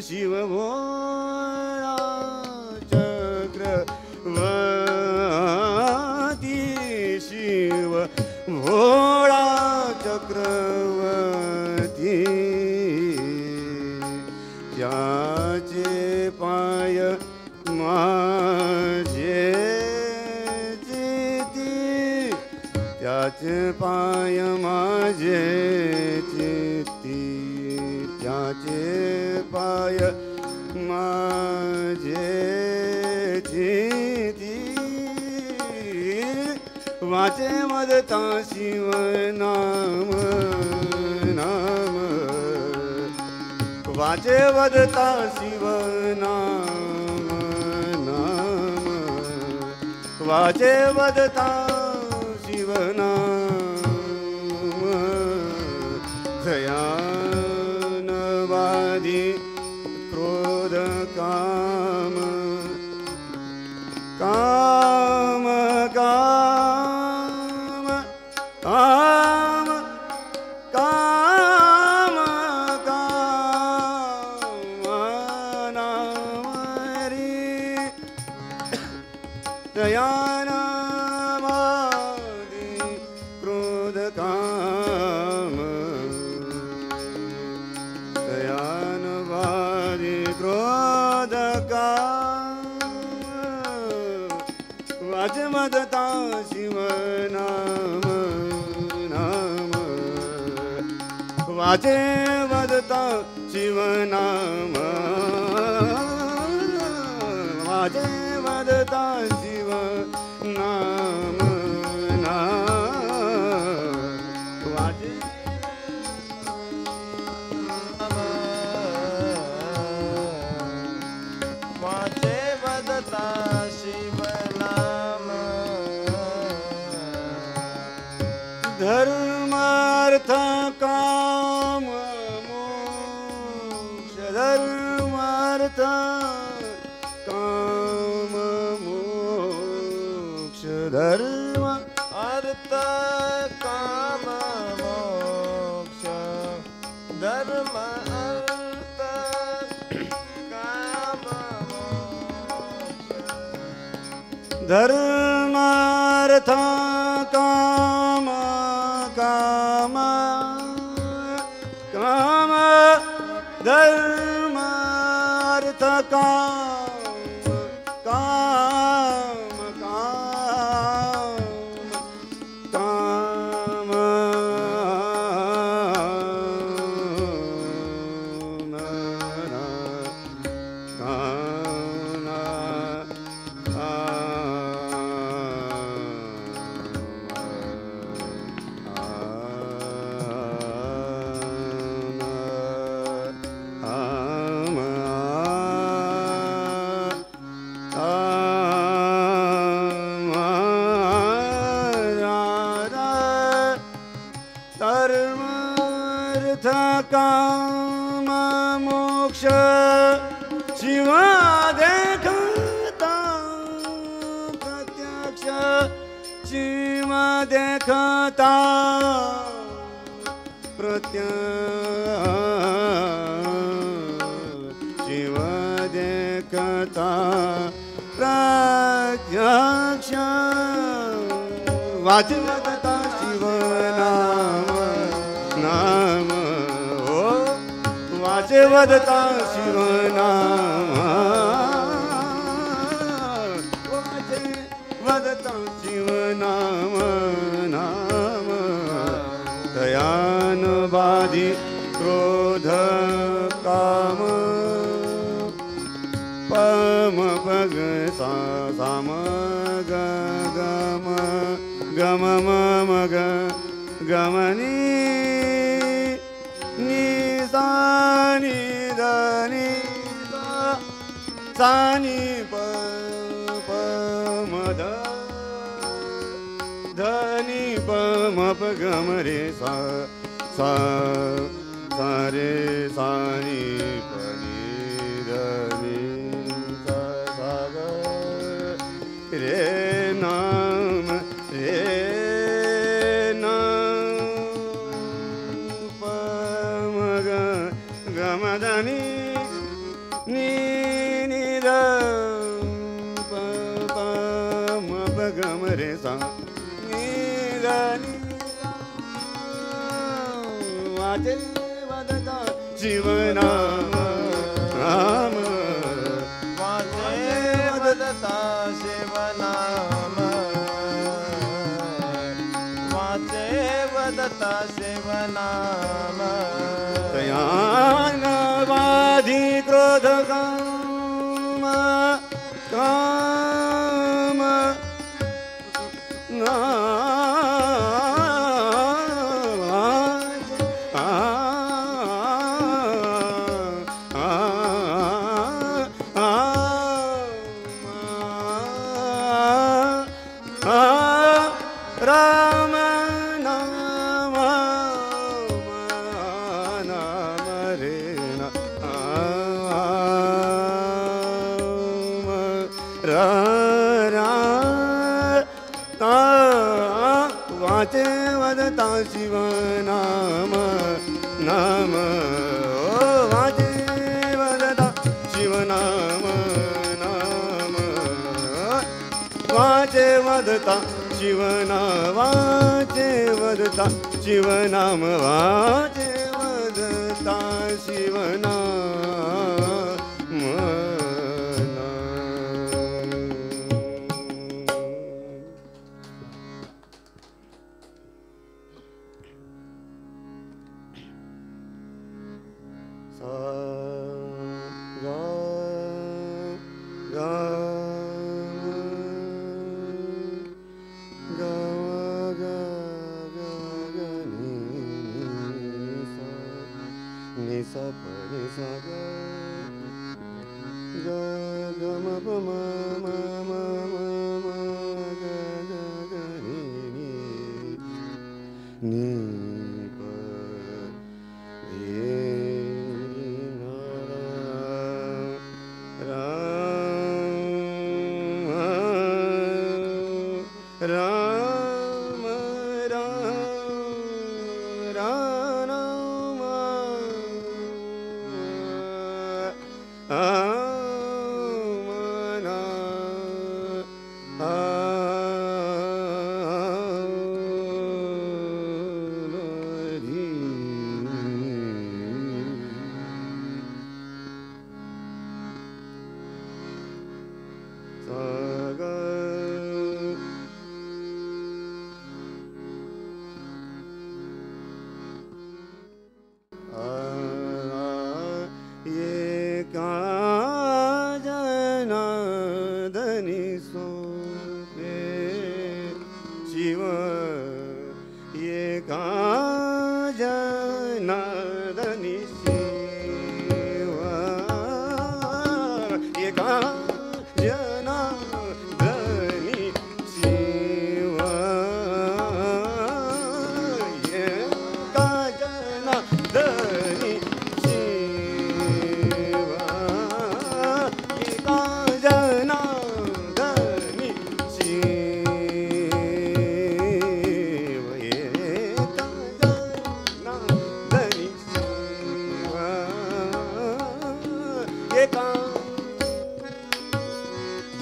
शिव भोळा चक्रवर्ती शिव भोळा चक्रवर्ती त्याचे पाय माझे चिती त्याचे पाय माझे चिती त्याचे पाय माझे चिती वाचे मदता शिव नाम नाम वाचे वदता शिव नाम नाम वाचे वदता शिव नाम दयानवादी क्रोध काम काम काम काम काम काम नाम रे दयानवादी क्रोध काम दयानवादी क्रोध काम वाचे मदता शिव नाम नाम वाचे वदता शिव नाम वाचे वदता शिव नाम नाम वाचे वाचे वदता शिव नाम धर्मार्थ काम मोक्ष धर्मार्थ काम मोक्ष धर्म अर्थ काम मोक्ष धर्म अर्थ काम मोक्ष धर्मार्थ काम काम काम धर्मार्थ काम काम काम धर्मार्थ काम मोक्ष शिव देखता प्रत्यक्ष शिव देखता प्रत्यक्ष शिव देखता प्रत्यक्ष वाचवता शिव नाम नाम हो वाचवता शिव नाम वाचवता शिव नाम नाम दयानवादी क्रोध काम पम पग सा साम ग गम गम मम ग गमनी नि सा नि द नि सा नि प प म ध ध नि प म प ग म रे सा सा सा रे सा नि प नि ध नि सा सा ग रे नाम रे ni ni da pa pa ma pa ga ma re sa ni da ni वाचे वदता शिवनाम नाम वाचे वदता शिवनाम वाचे वदता शिवनाम दयानवाधि क्रोध काम काम राम नाम नाम रे रा रा वाचे वदता शिव नाम नाम वाचे वदता शिव नाम नाम वाचे वदता शिवनाम वाचे वदता शिवनाम वाचे वदता शिवनाम सा गा गा ni sa pa ni sa ga ga ga ma pa ma ma ma ma ma ga ga ga ni pa ye na ra ra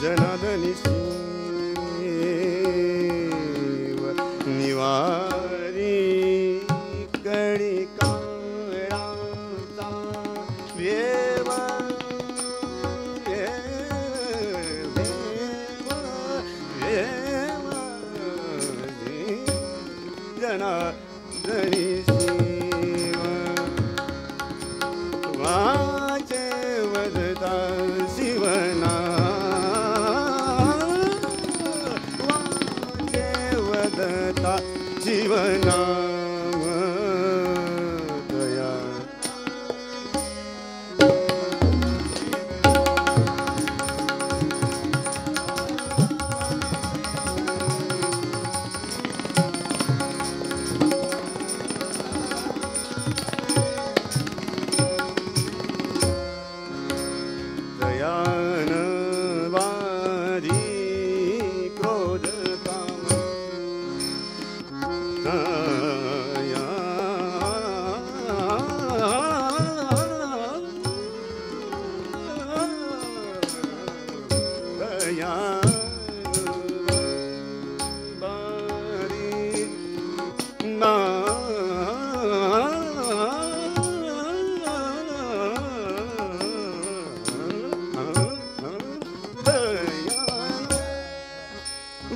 जनार्दनी Shiv निवारी कडी काळाचा वेवा जनार्दनी शिव वाचे वदता शिवना जीवनाम दया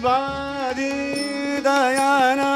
वादी दयाना